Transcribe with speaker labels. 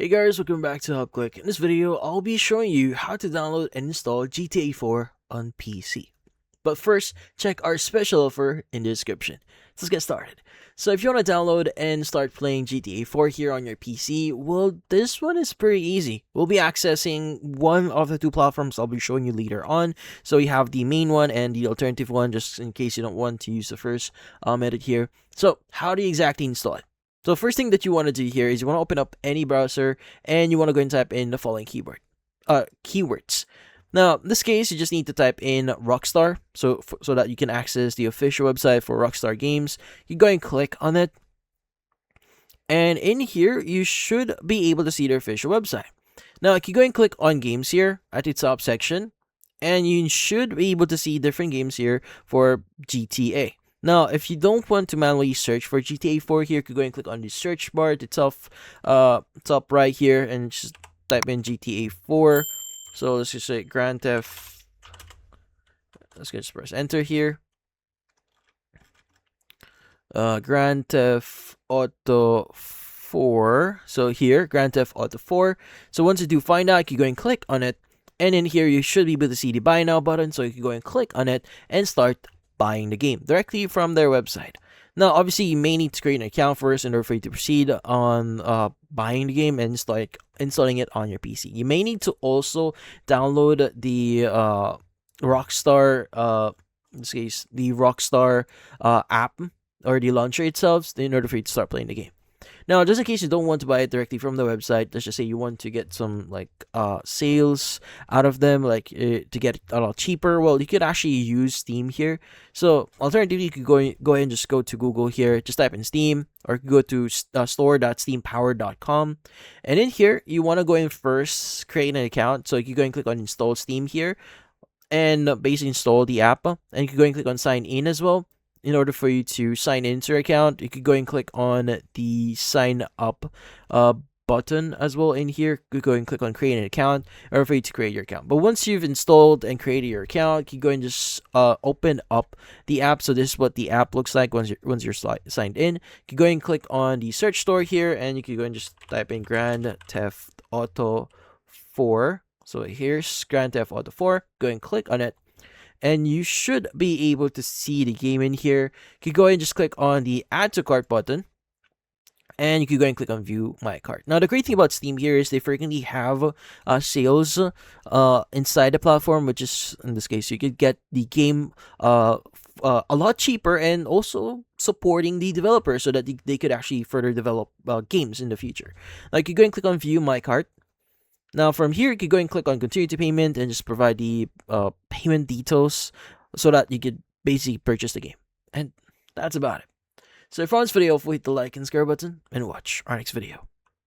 Speaker 1: Hey guys, welcome back to HelpClick. In this video, I'll be showing you how to download and install GTA 4 on PC. But first, check our special offer in the description. Let's get started. So if you want to download and start playing GTA 4 here on your PC, well, this one is pretty easy. We'll be accessing one of the two platforms I'll be showing you later on. So you have the main one and the alternative one, just in case you don't want to use the first method here. So how do you exactly install it? So first thing that you want to do here is you want to open up any browser and you want to go and type in the following keywords. Now, in this case, you just need to type in Rockstar so that you can access the official website for Rockstar Games. You go and click on it. And in here, you should be able to see their official website. Now, you go and click on games here at the top section, and you should be able to see different games here for GTA. Now, if you don't want to manually search for GTA 4 here, you can go and click on the search bar at the top right here and just type in GTA 4. So let's just say Grand Theft. Let's just press enter here. Grand Theft Auto 4. So here, Grand Theft Auto 4. So once you do find out, you go and click on it. And in here, you should be able to see the buy now button. So you can go and click on it and start buying the game directly from their website. Now, obviously, you may need to create an account first in order for you to proceed on buying the game and start installing it on your PC. You may need to also download the Rockstar, in this case, the Rockstar app or the launcher itself in order for you to start playing the game. Now, just in case you don't want to buy it directly from the website, let's just say you want to get some sales out of them, to get it a lot cheaper. Well, you could actually use Steam here. So alternatively, you could go ahead and just go to Google here, just type in Steam, or go to store.steampower.com. And in here, you want to go in first, create an account. So you can go and click on install Steam here, and basically install the app. And you can go and click on sign in as well. In order for you to sign into your account, you could go and click on the sign up button as well in here. You could go and click on create an account in order for you to create your account. But once you've installed and created your account, you go and just open up the app. So this is what the app looks like once you're signed in. You can go and click on the search store here, and you can go and just type in Grand Theft Auto 4. So here's Grand Theft Auto 4. Go and click on it. And you should be able to see the game in here. You can go ahead and just click on the add to cart button. And you can go and click on view my cart. Now, the great thing about Steam here is they frequently have sales inside the platform, which is, in this case, you could get the game a lot cheaper and also supporting the developer so that they could actually further develop games in the future. Now, you can go and click on view my cart. Now, from here, you can go and click on continue to payment and just provide the payment details so that you could basically purchase the game. And that's about it. So if you found this video, hit the like and subscribe button and watch our next video.